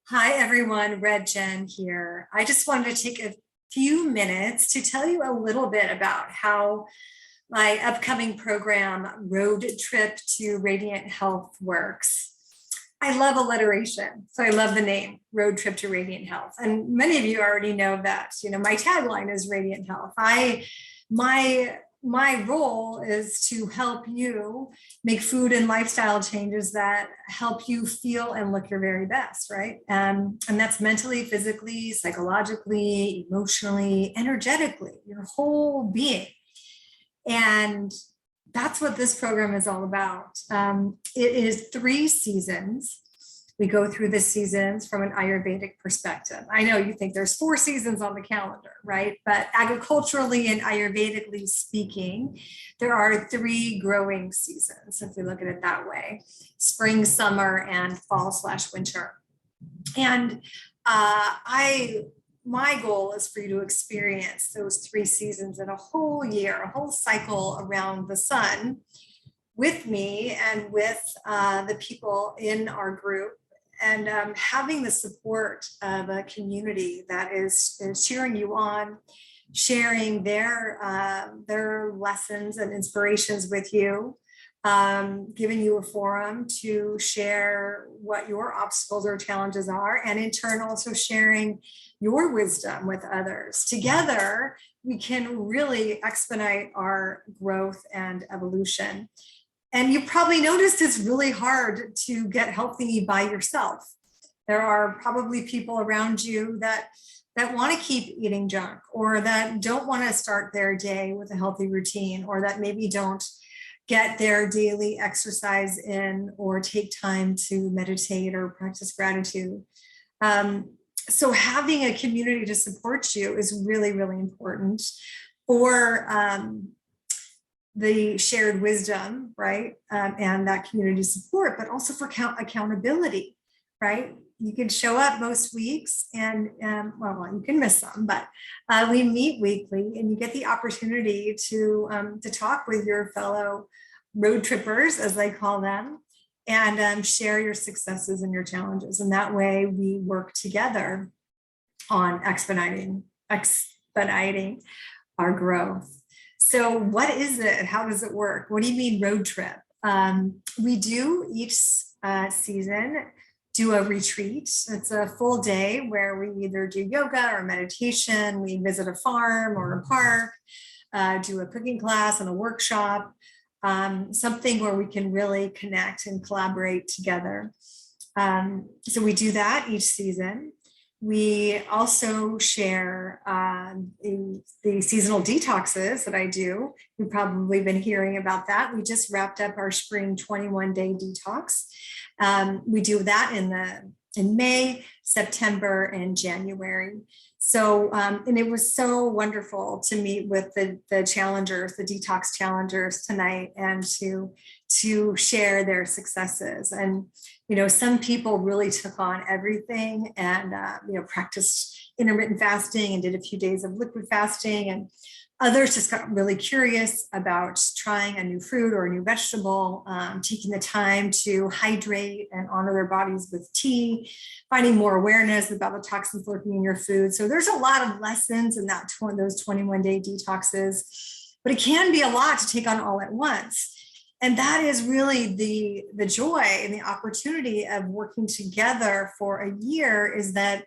Hi, everyone. Red Jen here. I just wanted to take a few minutes to tell you a little bit about how my upcoming program, Road Trip to Radiant Health, works. I love alliteration, so I love the name, Road Trip to Radiant Health. And many of you already know that. My tagline is Radiant Health. My role is to help you make food and lifestyle changes that help you feel and look your very best, right? And that's mentally, physically, psychologically, emotionally, energetically, your whole being. And that's what this program is all about. It is 3 seasons. We go through the seasons from an Ayurvedic perspective. I know you think there's 4 seasons on the calendar, right? But agriculturally and Ayurvedically speaking, there are 3 growing seasons, if we look at it that way: spring, summer, and fall/winter. And my goal is for you to experience those 3 seasons in a whole year, a whole cycle around the sun with me and with the people in our group, and having the support of a community that is cheering you on, sharing their lessons and inspirations with you, giving you a forum to share what your obstacles or challenges are, and in turn also sharing your wisdom with others. Together, we can really expedite our growth and evolution. And you probably noticed it's really hard to get healthy by yourself. There are probably people around you that want to keep eating junk, or that don't want to start their day with a healthy routine, or that maybe don't get their daily exercise in or take time to meditate or practice gratitude. So having a community to support you is really, really important for the shared wisdom, right? And that community support, but also for accountability, right? You can show up most weeks and, well, you can miss some, but we meet weekly, and you get the opportunity to talk with your fellow road trippers, as I call them, and share your successes and your challenges. And that way we work together on expediting our growth. So what is it? How does it work? What do you mean road trip? We do each season do a retreat. It's a full day where we either do yoga or meditation. We visit a farm or a park, do a cooking class and a workshop, something where we can really connect and collaborate together. So we do that each season. We also share the seasonal detoxes that I do. You've probably been hearing about that. We just wrapped up our spring 21-day detox. We do that in May, September, and January. So, and it was so wonderful to meet with the challengers, the detox challengers tonight, and to share their successes. And some people really took on everything and practiced intermittent fasting and did a few days of liquid fasting, and others just got really curious about trying a new fruit or a new vegetable, taking the time to hydrate and honor their bodies with tea, finding more awareness about the toxins lurking in your food. So there's a lot of lessons in those 21-day detoxes, but it can be a lot to take on all at once. And that is really the joy and the opportunity of working together for a year, is that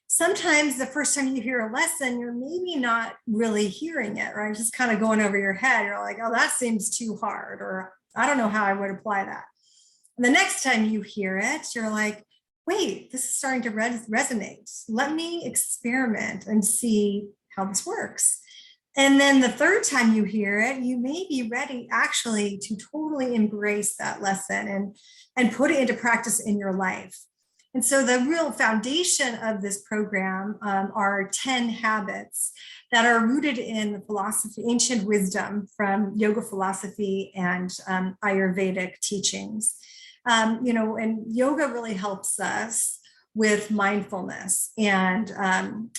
sometimes the first time you hear a lesson, you're maybe not really hearing it, right? It's just kind of going over your head. You're like, oh, that seems too hard, or I don't know how I would apply that. And the next time you hear it, you're like, wait, this is starting to resonate. Let me experiment and see how this works. And then the third time you hear it, you may be ready actually to totally embrace that lesson and put it into practice in your life. And so the real foundation of this program are 10 habits that are rooted in philosophy, ancient wisdom from yoga philosophy and Ayurvedic teachings. And yoga really helps us with mindfulness and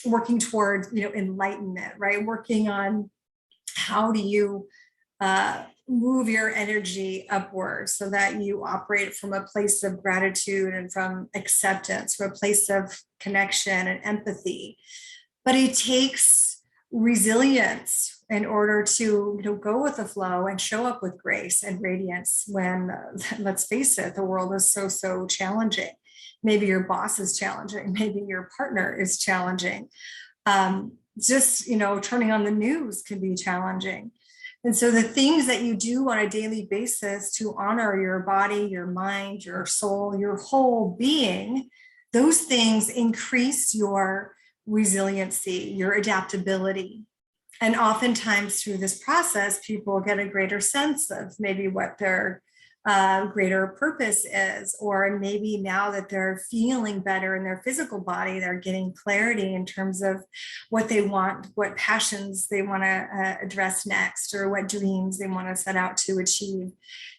working towards enlightenment, right? Working on how do you move your energy upward so that you operate from a place of gratitude and from acceptance, from a place of connection and empathy. But it takes resilience in order to go with the flow and show up with grace and radiance when, let's face it, the world is so challenging. Maybe your boss is challenging, maybe your partner is challenging. Just turning on the news can be challenging. And so the things that you do on a daily basis to honor your body, your mind, your soul, your whole being, those things increase your resiliency, your adaptability. And oftentimes through this process, people get a greater sense of maybe what their greater purpose is, or maybe now that they're feeling better in their physical body, they're getting clarity in terms of what they want, what passions they want to address next, or what dreams they want to set out to achieve.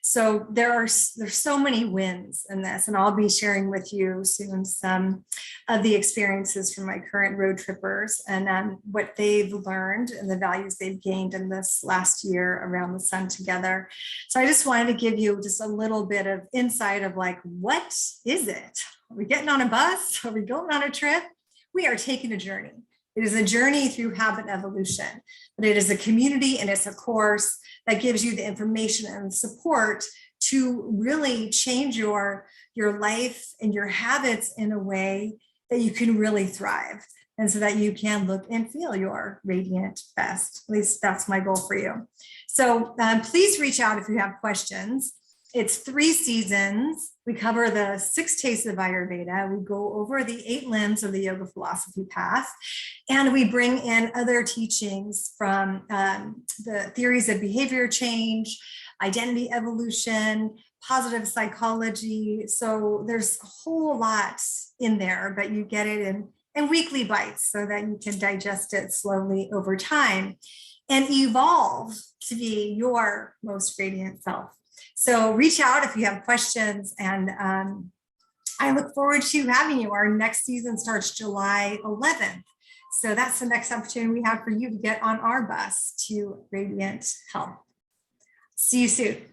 So there's so many wins in this, and I'll be sharing with you soon some of the experiences from my current road trippers and what they've learned and the values they've gained in this last year around the sun together. So I just wanted to give you just a little bit of insight of like, what is it? Are we getting on a bus? Are we going on a trip? We are taking a journey. It is a journey through habit evolution, but it is a community and it's a course that gives you the information and support to really change your life and your habits in a way that you can really thrive, and so that you can look and feel your radiant best. At least that's my goal for you. So please reach out if you have questions. It's 3 seasons. We cover the 6 tastes of Ayurveda. We go over the 8 limbs of the yoga philosophy path, and we bring in other teachings from the theories of behavior change, identity evolution, positive psychology. So there's a whole lot in there, but you get it in weekly bites so that you can digest it slowly over time and evolve to be your most radiant self. So reach out if you have questions, and I look forward to having you. Our next season starts July 11th. So that's the next opportunity we have for you to get on our bus to radiant health. See you soon.